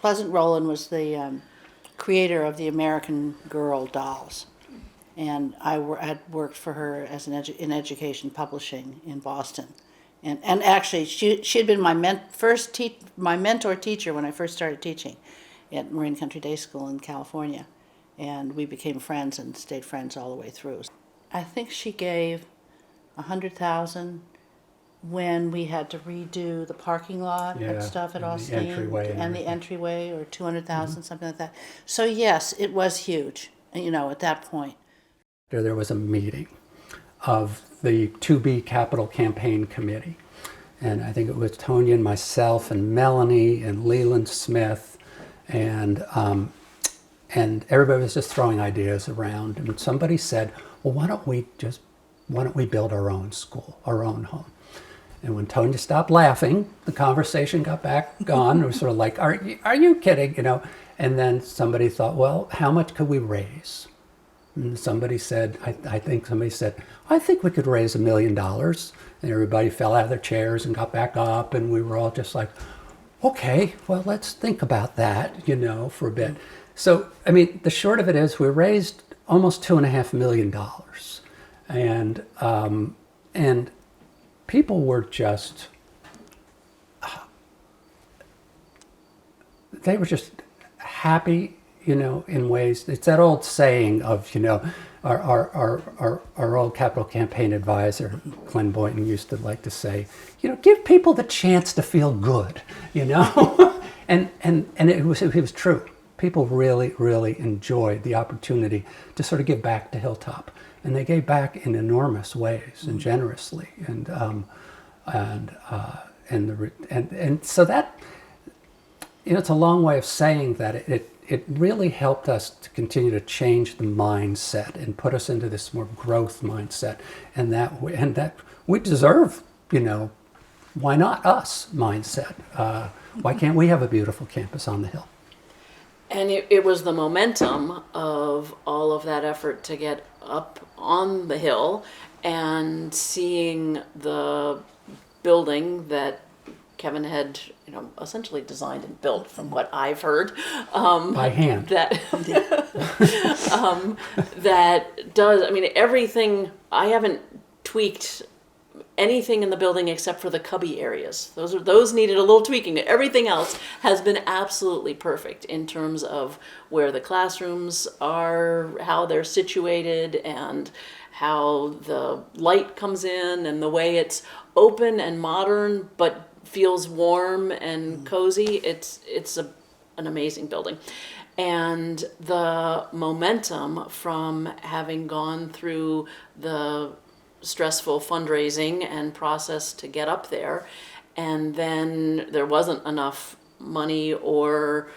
Pleasant Rowland was the creator of the American Girl dolls. And had worked for her as in education publishing in Boston. And actually, she had been my mentor teacher when I first started teaching at Marine Country Day School in California. And we became friends and stayed friends all the way through. I think she gave $100,000 when we had to redo the parking lot and stuff at Austin and the entryway, or 200,000, something like that. So yes, it was huge, at that point. There was a meeting of the 2B Capital Campaign Committee. And I think it was Tonya and myself and Melanie and Leland Smith, and everybody was just throwing ideas around. And somebody said, well, why don't we build our own school, our own home? And when Tonya stopped laughing, the conversation got back on. It was sort of like, are you kidding? And then somebody thought, well, how much could we raise? And somebody said, I think we could raise $1 million. And everybody fell out of their chairs and got back up. And we were all just like, okay, well, let's think about that, for a bit. So, the short of it is we raised almost $2.5 million. And people were just, they were just happy, in ways. It's that old saying of, our old capital campaign advisor, Glenn Boynton, used to like to say, give people the chance to feel good, and it was true. People really, really enjoyed the opportunity to sort of give back to Hilltop, and they gave back in enormous ways and generously, and so that, it's a long way of saying that it really helped us to continue to change the mindset and put us into this more growth mindset, and that we deserve, why not us mindset? Why can't we have a beautiful campus on the hill? And it was the momentum of all of that effort to get up on the hill and seeing the building that Kevin had, essentially designed and built, from what I've heard, by hand. That that does. Everything. I haven't tweaked anything in the building except for the cubby areas. Those needed a little tweaking. Everything else has been absolutely perfect in terms of where the classrooms are, how they're situated, and how the light comes in, and the way it's open and modern, but feels warm and cozy. It's an amazing building. And the momentum from having gone through the stressful fundraising and process to get up there, and then there wasn't enough money or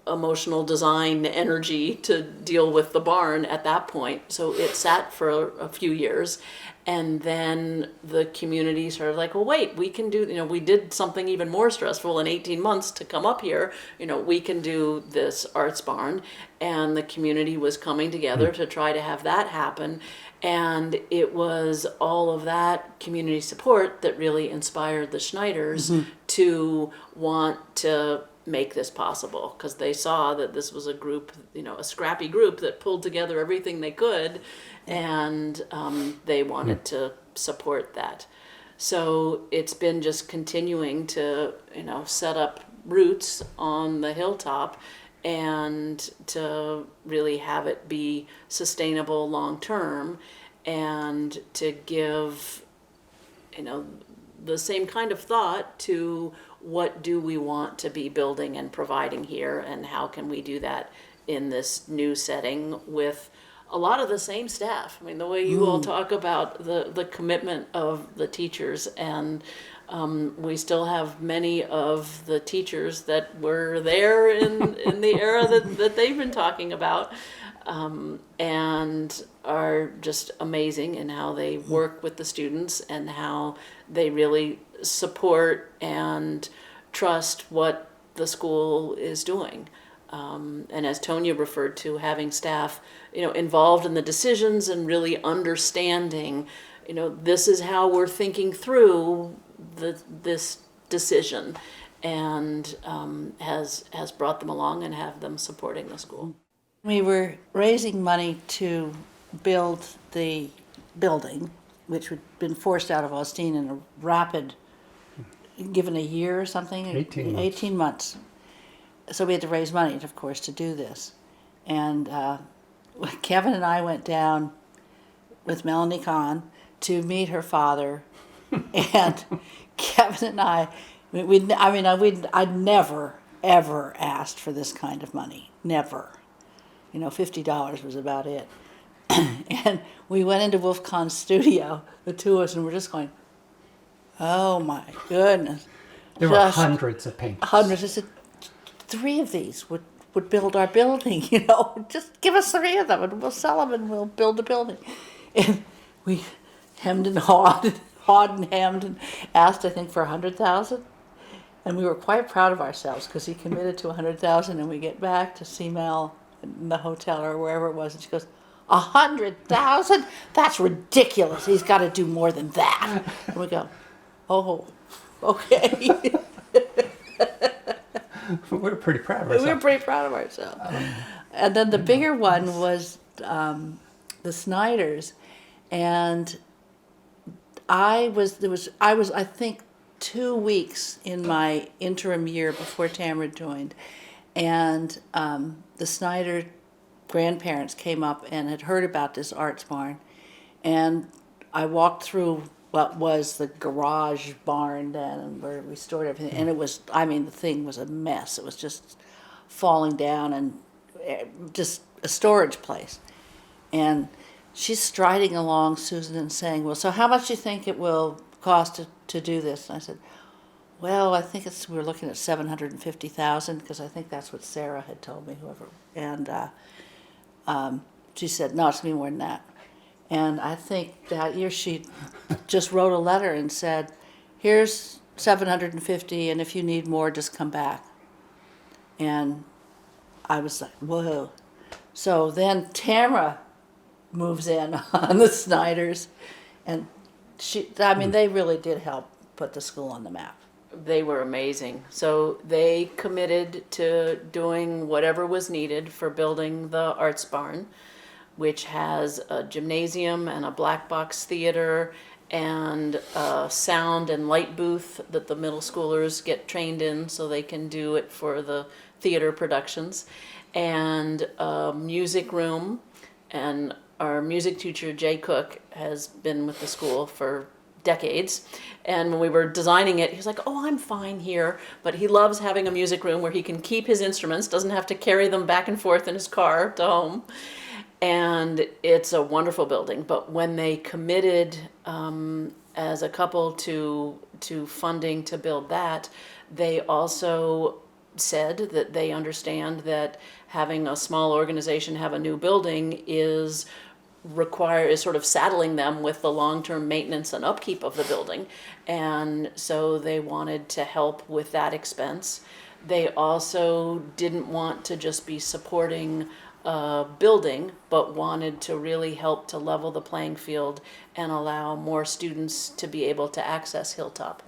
emotional design energy to deal with the barn at that point. So it sat for a few years. And then the community started like, well, wait, we can do, we did something even more stressful in 18 months to come up here. We can do this arts barn. And the community was coming together to try to have that happen. And it was all of that community support that really inspired the Schneiders to want to make this possible, because they saw that this was a group, a scrappy group that pulled together everything they could, and they wanted to support that. So it's been just continuing to, set up roots on the hilltop and to really have it be sustainable long term, and to give, the same kind of thought to what do we want to be building and providing here, and how can we do that in this new setting with a lot of the same staff. The way you all talk about the commitment of the teachers, and we still have many of the teachers that were there in the era that they've been talking about, and are just amazing in how they work with the students and how they really support and trust what the school is doing. And as Tonya referred to, having staff, involved in the decisions and really understanding, this is how we're thinking through this decision. and has brought them along and have them supporting the school. We were raising money to build the building, which had been forced out of Austin in a rapid, given a year or something? 18 months. 18 months. So we had to raise money, of course, to do this. And Kevin and I went down with Melanie Kahn to meet her father. And Kevin and I'd never, ever asked for this kind of money. Never. $50 was about it. And we went into Wolf Kahn's studio, the two of us, and we're just going, oh my goodness. There were hundreds of paintings. Hundreds. I said, 3 of these would build our building, Just give us 3 of them and we'll sell them and we'll build the building. And we hemmed and hawed and hemmed and asked, I think, for 100,000. And we were quite proud of ourselves because he committed to 100,000, and we get back to see Mel in the hotel or wherever it was, and she goes, 100,000? That's ridiculous. He's got to do more than that. And we go, oh, okay. We were pretty proud of We were ourselves. pretty proud of ourselves. And then the bigger one was the Snyders, and I was I think 2 weeks in my interim year before Tamara joined, and the Snyder grandparents came up and had heard about this arts barn, and I walked through what was the garage barn then, where we stored everything, and it was, the thing was a mess. It was just falling down and just a storage place. And she's striding along, Susan, and saying, well, so how much do you think it will cost to do this? And I said, well, I think we're looking at $750,000, because I think that's what Sarah had told me, whoever. And she said, no, it's going to be more than that. And I think that year she just wrote a letter and said, here's $750, and if you need more, just come back. And I was like, whoa. So then Tamara moves in on the Snyders, and they really did help put the school on the map. They were amazing. So they committed to doing whatever was needed for building the arts barn, which has a gymnasium and a black box theater and a sound and light booth that the middle schoolers get trained in so they can do it for the theater productions, and a music room. And our music teacher, Jay Cook, has been with the school for decades. And when we were designing it, he was like, oh, I'm fine here. But he loves having a music room where he can keep his instruments, doesn't have to carry them back and forth in his car to home. And it's a wonderful building. But when they committed as a couple to funding to build that, they also said that they understand that having a small organization have a new building is sort of saddling them with the long-term maintenance and upkeep of the building. And so they wanted to help with that expense. They also didn't want to just be supporting a building, but wanted to really help to level the playing field and allow more students to be able to access Hilltop.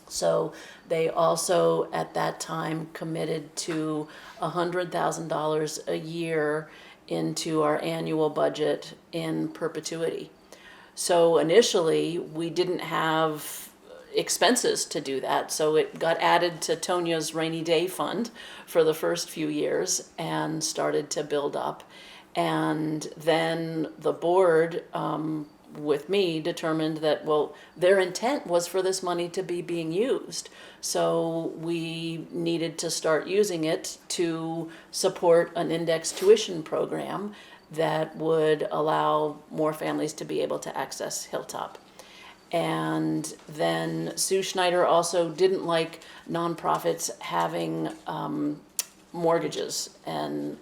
So they also at that time committed to $100,000 a year into our annual budget in perpetuity. So initially we didn't have expenses to do that, so it got added to Tonia's rainy day fund for the first few years and started to build up. And then the board with me determined that, well, their intent was for this money to be being used. So we needed to start using it to support an index tuition program that would allow more families to be able to access Hilltop. And then Sue Schneider also didn't like nonprofits having mortgages. And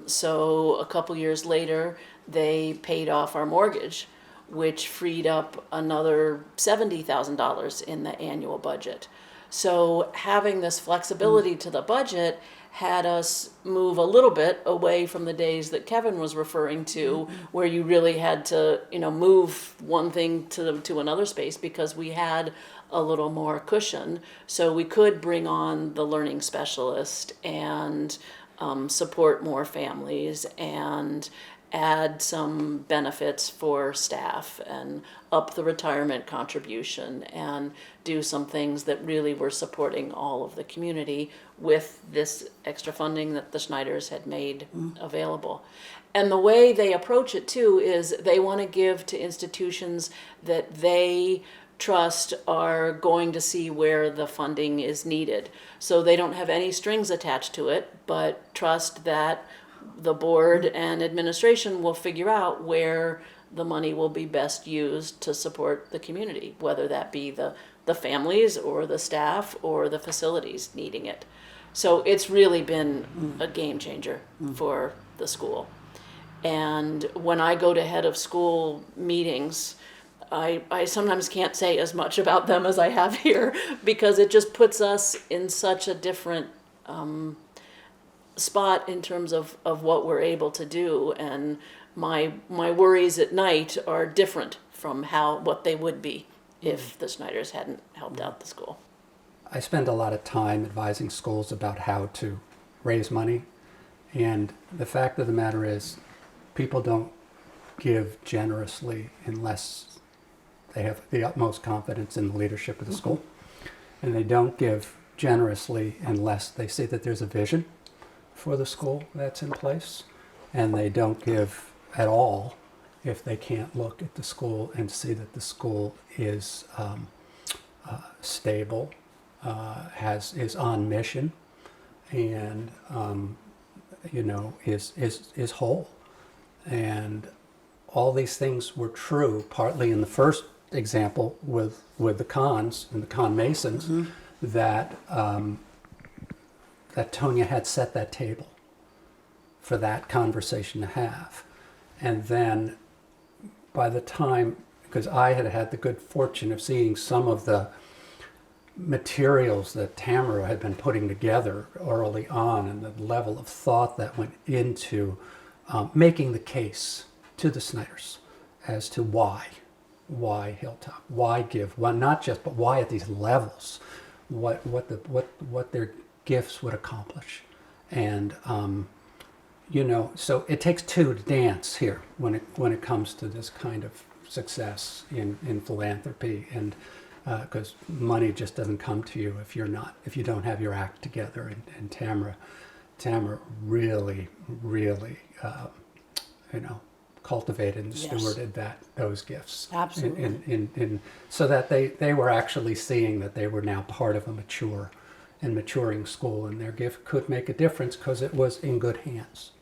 so a couple years later, they paid off our mortgage, which freed up another $70,000 in the annual budget. So having this flexibility to the budget had us move a little bit away from the days that Kevin was referring to, where you really had to, move one thing to another space, because we had a little more cushion. So we could bring on the learning specialist and support more families and add some benefits for staff and up the retirement contribution and do some things that really were supporting all of the community with this extra funding that the Schneiders had made available. And the way they approach it too is they want to give to institutions that they trust are going to see where the funding is needed. So they don't have any strings attached to it, but trust that the board and administration will figure out where the money will be best used to support the community, whether that be the families or the staff or the facilities needing it. So it's really been a game changer for the school. And when I go to head of school meetings, I sometimes can't say as much about them as I have here, because it just puts us in such a different spot in terms of what we're able to do. And my worries at night are different from what they would be if the Schneiders hadn't helped out the school. I spend a lot of time advising schools about how to raise money, and the fact of the matter is people don't give generously unless they have the utmost confidence in the leadership of the school, and they don't give generously unless they see that there's a vision for the school that's in place, and they don't give at all if they can't look at the school and see that the school is stable, is on mission, and is whole. And all these things were true partly in the first example with the Kahns and the Kahn Masons, that Tonya had set that table for that conversation to have. And then by the time, because I had had the good fortune of seeing some of the materials that Tamara had been putting together early on, and the level of thought that went into making the case to the Schneiders as to why Hilltop, why give, why not just, but why at these levels, what their gifts would accomplish. And so it takes two to dance here when it comes to this kind of success in philanthropy, and because money just doesn't come to you if you don't have your act together. And Tamara really cultivated and stewarded those gifts. Absolutely. In so that they were actually seeing that they were now part of a mature and maturing school, and their gift could make a difference because it was in good hands.